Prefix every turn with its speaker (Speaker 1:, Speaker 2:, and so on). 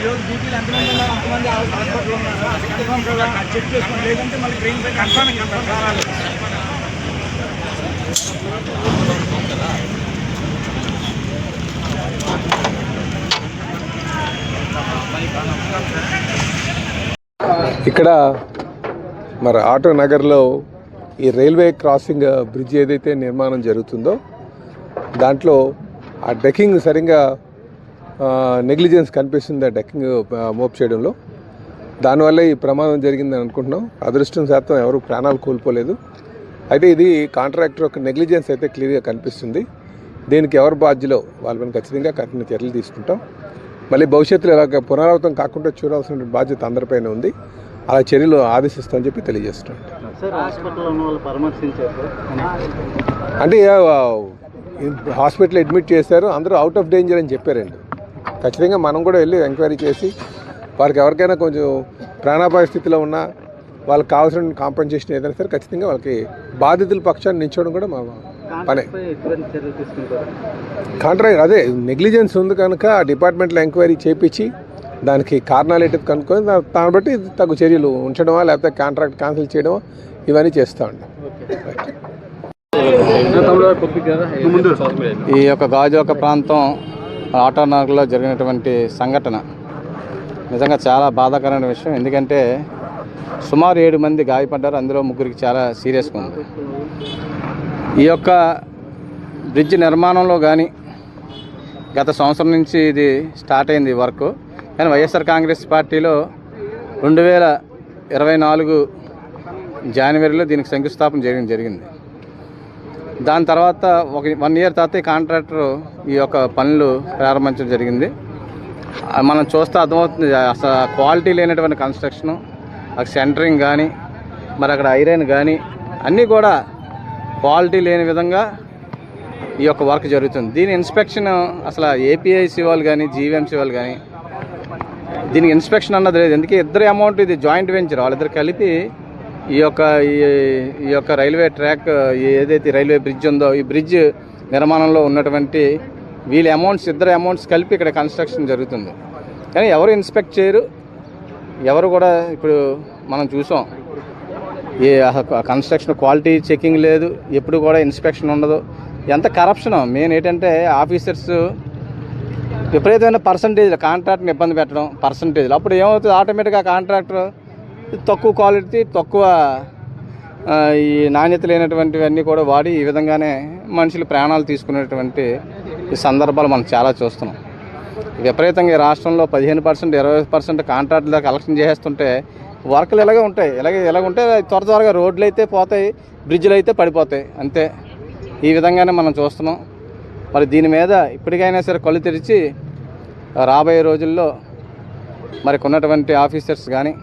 Speaker 1: ఈరోజు బీపీలు ఎంతమంది ఉన్నారు, అంతమంది హాస్పిటల్లో ఉన్నారు. అది కన్ఫర్మ్ కదా, చెక్ చేసుకోండి. లేదంటే మళ్ళీ ట్రైన్ పై కన్ఫర్మ్ రావాలి.
Speaker 2: ఇక్కడ మరి ఆటో నగర్లో ఈ రైల్వే క్రాసింగ్ బ్రిడ్జ్ ఏదైతే నిర్మాణం జరుగుతుందో దాంట్లో ఆ డెక్కింగ్ సరిగ్గా నెగ్లిజెన్స్ కనిపిస్తుంది. ఆ డెక్కింగ్ మోప్ చేయడంలో దానివల్ల ఈ ప్రమాదం జరిగిందని అనుకుంటున్నాం. అదృష్టం శాతం ఎవరు ప్రాణాలు కోల్పోలేదు. అయితే ఇది కాంట్రాక్టర్ యొక్క నెగ్లిజెన్స్ అయితే క్లియర్గా కనిపిస్తుంది. దీనికి ఎవరు బాధ్యులో వాళ్ళ పైన ఖచ్చితంగా కఠిన చర్యలు తీసుకుంటాం. మళ్ళీ భవిష్యత్తులో ఇలాగ పునరావృతం కాకుండా చూడాల్సిన బాధ్యత అందరిపైన ఉంది. అలా చర్యలు ఆదేశిస్తామని చెప్పి తెలియజేస్తున్నాం. అంటే హాస్పిటల్ అడ్మిట్ చేశారు, అందరూ అవుట్ ఆఫ్ డేంజర్ అని చెప్పారండి. ఖచ్చితంగా మనం కూడా వెళ్ళి ఎంక్వైరీ చేసి వారికి ఎవరికైనా కొంచెం ప్రాణాపాయ స్థితిలో ఉన్నా వాళ్ళకి కావాల్సిన కాంపెన్సేషన్ ఏదైనా సరే ఖచ్చితంగా వాళ్ళకి బాధితుల పక్షాన్ని నిల్చోవడం కూడా మా పనే. కాంట్రాక్ట్ అదే నెగ్లిజెన్స్ ఉంది కనుక ఆ డిపార్ట్మెంట్లో ఎంక్వైరీ చేయించి దానికి కారణాలు ఏంటి కనుక్కొని దాన్ని బట్టి తగు చర్యలు ఉంచడమా లేకపోతే కాంట్రాక్ట్ క్యాన్సిల్ చేయడమా ఇవన్నీ చేస్తామండి.
Speaker 3: ఈ యొక్క గాజువాక ప్రాంతం ఆటో నగర్లో జరిగినటువంటి సంఘటన నిజంగా చాలా బాధాకరమైన విషయం. ఎందుకంటే సుమారు 7 మంది గాయపడ్డారు, అందులో 3కి చాలా సీరియస్గా ఉంది. ఈ యొక్క బ్రిడ్జ్ నిర్మాణంలో కానీ గత సంవత్సరం నుంచి ఇది స్టార్ట్ అయింది వర్క్. కానీ వైఎస్ఆర్ కాంగ్రెస్ పార్టీలో 2024 జనవరిలో దీనికి శంకుస్థాపన జరిగింది. దాని తర్వాత 1 ఇయర్ తర్వాత ఈ కాంట్రాక్టర్ ఈ యొక్క పనులు ప్రారంభించడం జరిగింది. మనం చూస్తే అర్థమవుతుంది అసలు క్వాలిటీ లేనటువంటి కన్స్ట్రక్షను, అక్కడ సెంటరింగ్ కానీ మరి అక్కడ ఐరన్ కానీ అన్నీ కూడా క్వాలిటీ లేని విధంగా ఈ యొక్క వర్క్ జరుగుతుంది. దీని ఇన్స్పెక్షన్ అసలు ఏపీఐసి వాళ్ళు కానీ జీవీఎంసీ వాళ్ళు కానీ దీనికి ఇన్స్పెక్షన్ అన్నది లేదు. ఎందుకంటే ఇద్దరు అమౌంట్, ఇది జాయింట్ వెంచర్, వాళ్ళిద్దరు కలిపి ఈ యొక్క రైల్వే ట్రాక్ ఏదైతే రైల్వే బ్రిడ్జ్ ఉందో ఈ బ్రిడ్జ్ నిర్మాణంలో ఉన్నటువంటి వీళ్ళ అమౌంట్స్, ఇద్దరు అమౌంట్స్ కలిపి ఇక్కడ కన్స్ట్రక్షన్ జరుగుతుంది. కానీ ఎవరు ఇన్స్పెక్ట్ చేయరు, ఎవరు కూడా. ఇప్పుడు మనం చూసాం ఈ కన్స్ట్రక్షన్ క్వాలిటీ చెకింగ్ లేదు, ఎప్పుడు కూడా ఇన్స్పెక్షన్ ఉండదు. ఎంత కరప్షన్. మెయిన్ ఏంటంటే ఆఫీసర్స్ విపరీతమైన పర్సంటేజ్లు కాంట్రాక్ట్ని ఇబ్బంది పెట్టడం, పర్సంటేజ్లు. అప్పుడు ఏమవుతుంది, ఆటోమేటిక్గా కాంట్రాక్టర్ తక్కువ క్వాలిటీ, తక్కువ ఈ నాణ్యత లేనటువంటివన్నీ కూడా వాడి ఈ విధంగానే మనుషులు ప్రాణాలు తీసుకునేటువంటి ఈ సందర్భాలు మనం చాలా చూస్తున్నాం. విపరీతంగా ఈ రాష్ట్రంలో 15%, 20% కాంట్రాక్టులు కలెక్షన్ చేసేస్తుంటే వర్కులు ఇలాగే ఉంటాయి. ఇలాగ ఉంటే త్వరగా రోడ్లు అయితే పోతాయి, బ్రిడ్జ్లు అయితే పడిపోతాయి, అంతే. ఈ విధంగానే మనం చూస్తున్నాం. మరి దీని మీద ఇప్పటికైనా సరే కళ్ళు తెరిచి రాబోయే రోజుల్లో మరి ఉన్నటువంటి ఆఫీసర్స్ కానీ